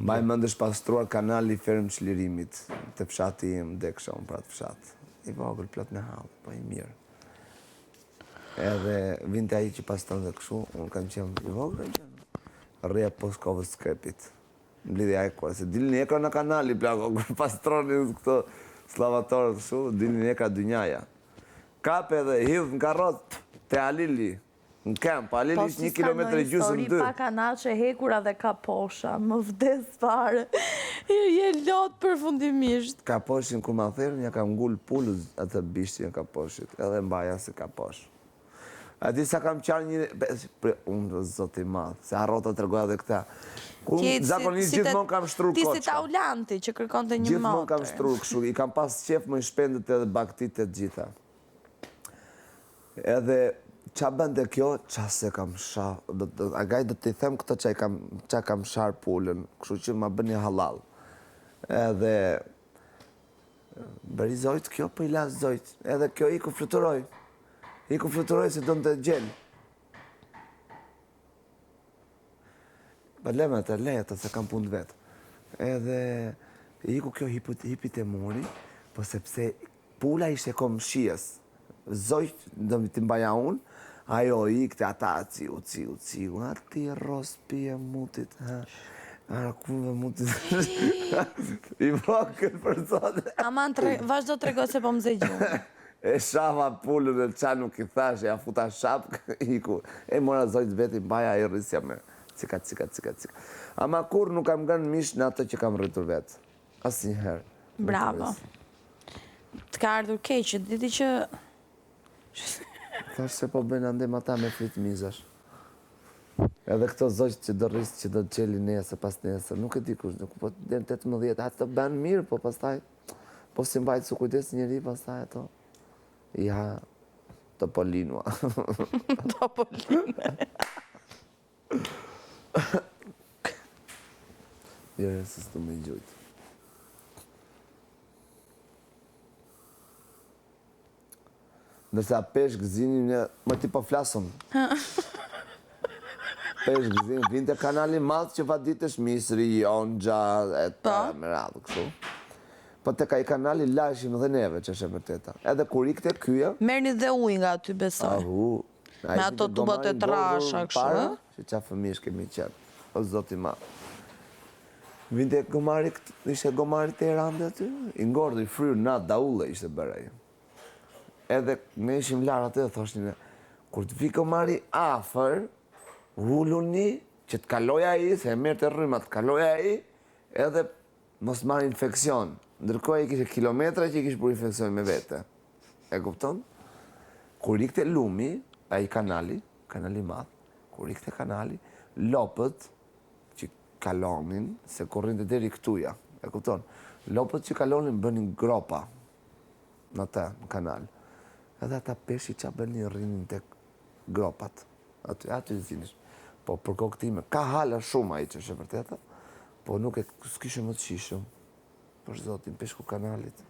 Mbaj mendësh pastruar kanali Ferm Çlirimit të fshati im Dekshon, pra të fshat. I vogël plot me hall, po i mirë. Edhe vinte ai që pastron dhe kështu, unë kam qenë i vogël që rrja poshtë kovës skepit. Mblidhja e kohë, se dilni ekra në kanali, plako, kur pastroni këto slavatorët kështu, dilni ekra dynjaja. Kap edhe hidh në karrot te Alili. Në kamp, Alili ishtë 1 kilometër e gjysmë në 2. Po, si s'ka në histori pa kanache hekura dhe kaposha, më vdes fare. Je lot përfundimisht. Kaposhin kur ma therën, ja kam ngull pullu atë bishtin e kaposhit, edhe mbaja se kaposh. A di sa kam qarë një... Unë zoti madhë, se harrota të regoja dhe këta. Zakonisht gjithmonë kam shtrur koqa. Ti si taulanti që kërkon të një motër. Gjithmonë kam shtrur kështu, i kam pas qef më i shpendet edhe baktit e gjitha. Edhe qa bënde kjo, qa se kam shar, agaj do t'i them këto qa kam shar pullën, kështu që ma bëni halal. Edhe, bëri zojt kjo, për i las zojt, edhe kjo i ku fluturoj. I ku fluturoj se do në të gjelë. Bëllema të leja, se kam punë vetë. Edhe, i ku kjo hipit e mori, po sepse pula ishte kom shies. Zojt, do më të mbaja unë, ajo i këte ata, ciu, ati rospi e mutit, arakuve mutit, i vokën për zote. Aman, vazhdo të rego se po më zëgjumë. E shafa pullën e qa nuk i thash, ja futa shapkë, iku. E mora zojt veti mbaja e rrisja me cika. Ama kur nuk kam gënë mish në ato që kam rritur vetë. Asë njëherë. Bravo. Të ka ardhur keqë, diti që... Thash se po bëjnë andem ata me frit mizash. Edhe këto zojt që do rrisë që do të qeli nesër pas nesër, nuk e di kush, nuk po të den 18, atë të bënë mirë, po pastaj, po si mbajtë su kujdes njëri, pastaj ato, ja, të polinua. Të polinua. Jere, se s'tu me gjujtë. Ndërsa pesh gëzinin, më ti po flasëm. Pesh gëzinin, vinte kanali madhë që va ditësh Misri, Onxha, e të më radhë kështu. Po të ka i kanali lashim dhe neve që është e vërteta. Edhe kur i këte kyja... Merni dhe ujë nga aty besoj. Me ato tubat e trasha kështu, që qa fëmish kemi qenë, o zoti ma. Vinte gomari, ishte gomari të Erande aty, i ngordo, i fryrë natë, daulle ishte bërej. Edhe ne ishim larë atë dhe thoshtin, kur të vi gomari afer, rulluni, që të kaloja i, se e mërë të rrëma, të kaloja i, edhe mos marrë infekcion. Ndërkohë i kishe kilometra që i kishe për infekcion me vete. E kupton? Kur i këte lumi, a i kanali madhë, kur i këte kanali, lopët që kalonin, se korrin të deri këtuja, e kupton? Lopët që kalonin bënin gropa në ta, në kanal. Edhe ata peshi që bënin rrinin të gropat. Aty zinish. Po për kokë time, ka hala shumë a i që është e vërteta, po nuk e s'kishë më të shishëm. Për zotin, peshku kanalit.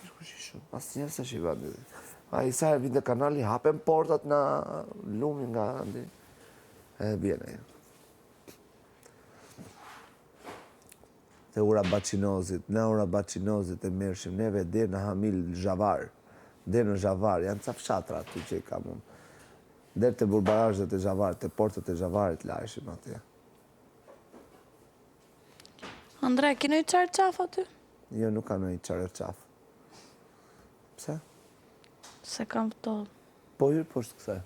Peshku shishëm. Asë njerë se shivat. A i sa e vinde kanali, hapen portat në lumin nga andi. E bjene. Te ura bacinozit, e mërshim, neve dhe në Hamil Zhavar. Dhe në Zhavar, janë ca fshatra aty që i kam unë. Dhe të burbarajët e Zhavarit, të portët e Zhavarit lajshim atje. Andre, kino i qarë qaf aty? Jo, nuk kam në i qarë qaf. Pse? Se kam vëtoll. Po hyrë poshtë këse.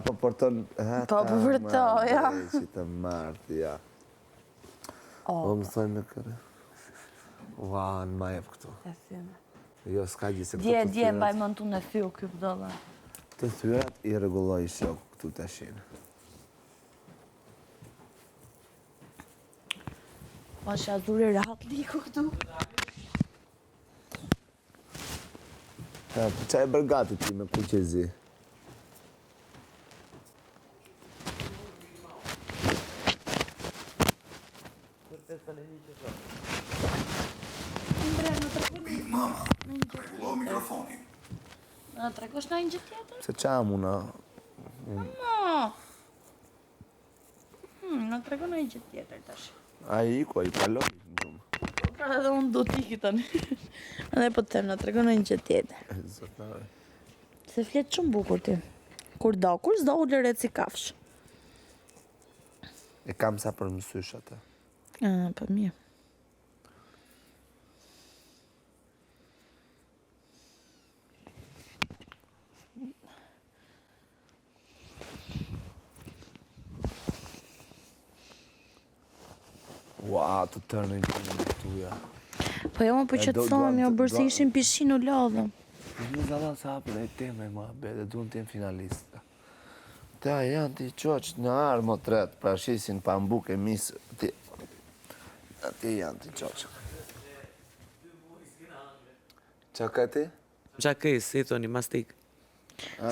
Apo porton... Po përvërtoj, ja. Që të martë, ja. Po më thoi me kërë. Ua, në ma jep këtu. E thyme. Jo, s'ka gjithë se këtu të Dje, mbaj më në tu në thyu, kjo pëdolla. Të thyrat i regulloj shok këtu të shinë. Pa që azuri ratë liku këtu. Qa e bërgati ti me kuqezi? Mama, rregullo mikrofonin. Në tregosh në një gjithë tjetër? Se qa muna? Mama! Në tregon ai gjë tjetër tash. Ai iku, ai kaloi. Pra edhe unë do t'iki tani. Edhe po të them, na tregon një gjë tjetër. Zotare. Se flet shumë bukur ti. Kur s'do u lëret si kafsh. E kam sa për mësysh atë. Po mirë. Ua, të tërë në një tuja. Po jo më po qetësohem, jo bërë se ishin pishin u lodhëm. Një zala sa hapën e teme, ma bede, duhen të jenë finalista. Ta janë t'i qoqë në armë të retë, pra shisin pa mbuke misë, ati janë t'i qoqë. Qa ka ti? Qakis, si thoni, mastik.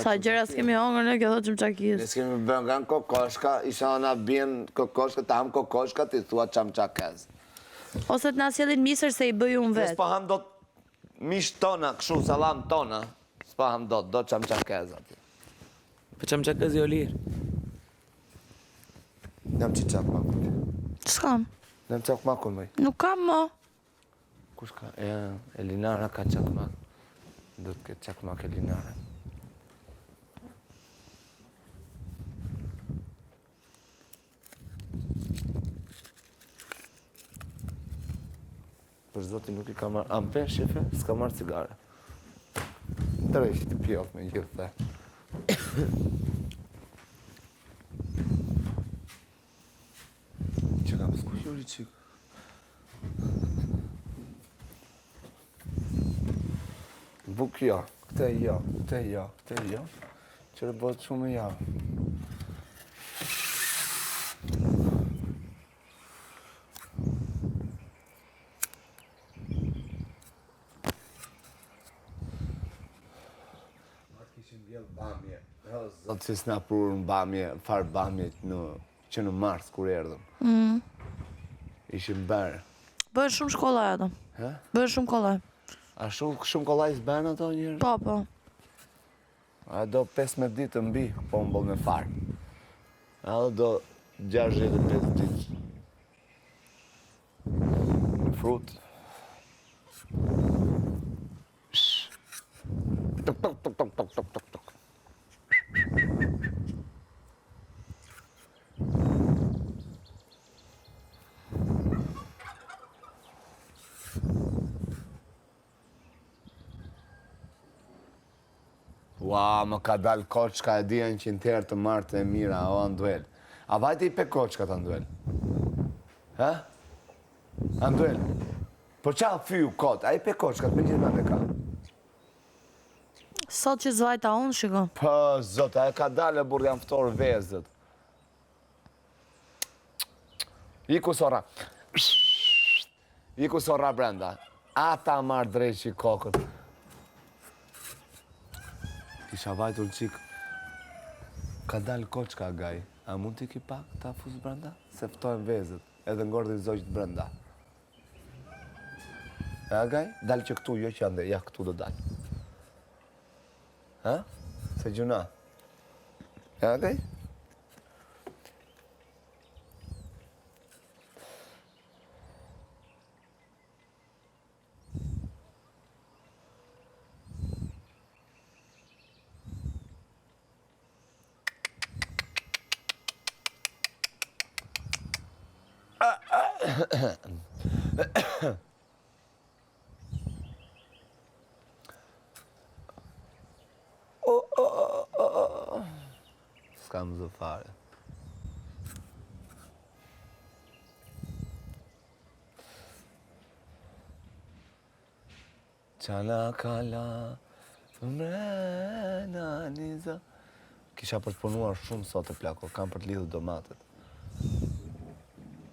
Sa gjëra s'kemi hongër në kjo do qëm Ne qakis. s'kemi bërë nga në kokoshka, isha na bjen kokoshka, ta ham kokoshka, ti thua qam qakez. Ose të na sjellin misër se i bëj unë Ne vetë. s'pa ham do mish tona, këshu, salam tona, s'pa ham do qam qakez ati. Po qam qakës jo lirë. Jam që qak makun. S'kam. Jam qak makun, mëj. Nuk kam mo. Kush ka? Elinara ka çakmak. Do të ketë çakmak Elinara. Për zotin nuk i ka marrë. Am pen, shefe? S'ka marrë cigare. Tërë të pjof me gjithë dhe. Që kam skuquri qikë. Buk jo, këte jo, këte jo, këte jo. Qërë bëtë shumë jo. Zotë si s'na prurë në bamje, farë bamje që në mars, kur erdhëm. Ishim bërë. Bëhen shumë shkolla ato. He? Bëhen shumë kolla. A shumë kollaj s'bërë ato njërë? Po, po. A do 15 ditë mbi, po më bëllë me farë. A do 65 ditë. Me frutë. Tok, tok, tok, tok, tok, tok, tok, tok. Ua, më ka dalë koçka e dijen që në tërë të martë e mira, o Anduel. A vajte i pe koçka të Anduel? Ha? Anduel? Po qa fyu kot, a i pe koçka të me gjithë me ka? Sot që zvajta unë, shiko. Po, zotë, a e ka dalë e burë jam ftorë vezët. Iku sora. Iku sora brenda. Ata marrë drejtë që i kokët. Kisha vajtur qikë. Ka dalë koçka gaj. A mund t'i ki pak ta fusë brenda? Se ftojnë vezët. Edhe ngordin zogjt brenda. E gaj? Dalë që këtu, jo që ande. Ja, këtu do dalë. Ha? Se gjuna. E gaj? S'kam zë fare. Qala kala, mrena niza. Kisha për të punuar shumë sot e plako, kam për të lidhë domatet.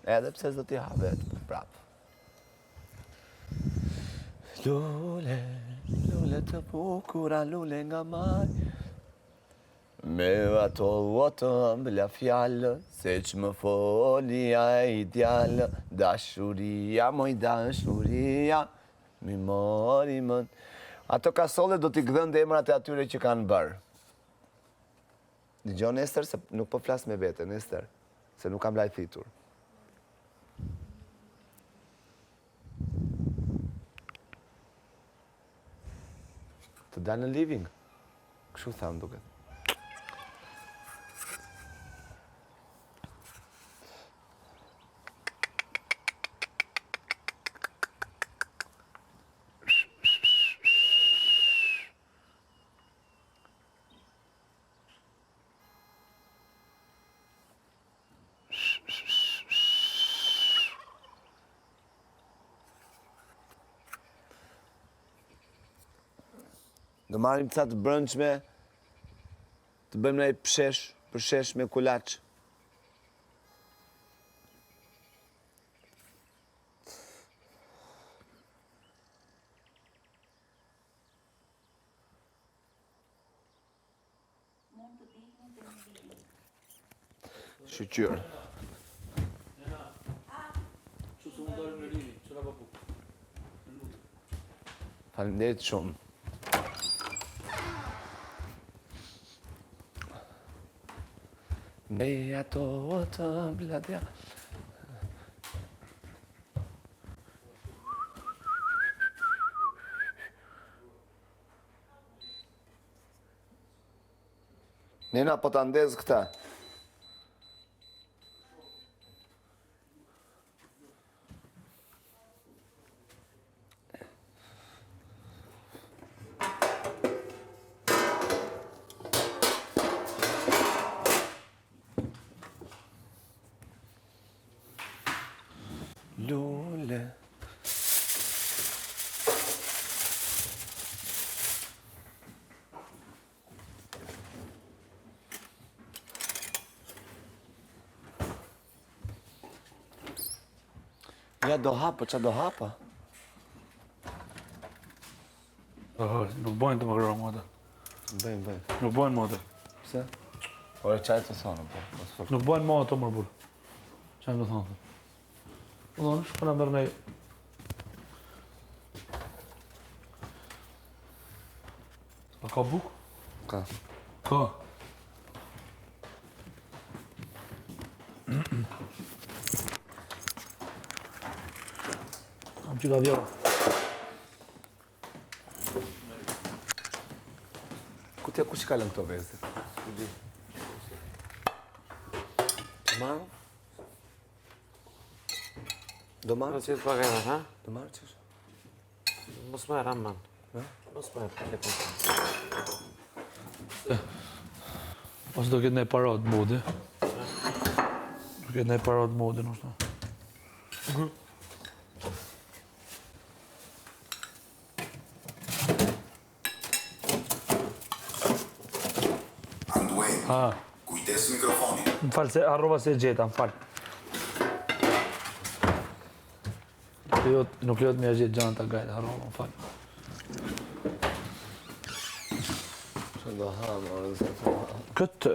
Edhe pse zdo t'i ha vetë, prapë. Lule, lule të bukura, lule nga maj. Me ato ato mbëlla fjallë, se që më folja e idealë. Dashuria, moj dashuria, mi mori mën. Ato kasole do t'i gdhën dhe emrat e atyre që kanë bërë. Dëgjon Ester, se nuk po flas me vete, Ester. se nuk kam lajthitur. Të dalë në living? Kështu tham duket. Do marrim ca të brëndshme, të bëjmë një përshesh me kulaç. Shqyr. Faleminderit shumë. Beato të bladja. Nena, po ta ndez këta. Lule. Ja do hapa, qa do hapa? Nuk bojnë të më kërë më atë. Bëjmë. Nuk bojnë më atë. Pse? Ore qaj të thonë, po. Nuk bojnë më ato më burë. Qaj më të thonë. Po thonë, shpëna mërë nej. A ka buk? Ka. Ka. Kam që ka vjera. Ku që kalën këto vezë? Marë? Do marë? Në që të pagat, ha? Do marë qësh? Mos më eram, man. Mos më eram. Ose do këtë nej parat modi. Do këtë nej parat modi, nështë. Anduemi, Ha, kujdes mikrofonin. më falë se arrova se gjeta, më falë. Nuk leot me a gjetë gjanë të gajtë, arrova, më falë. Që do hamë, orë nëse të hamë. Këtë.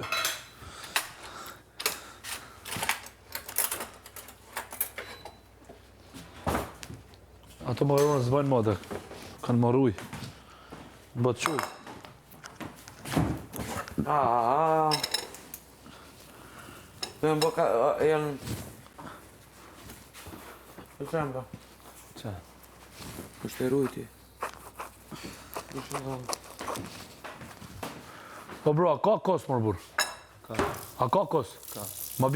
Ato më gëronë s'bajnë modë, kanë moruj. Në bëtë qurë. Dhe më bëka, janë... Për krem, ba. Qa? Për shterujti. Për shumë Po bro, a ka kos, mërë burë? Ka. A ka kos? Ka. Ma bje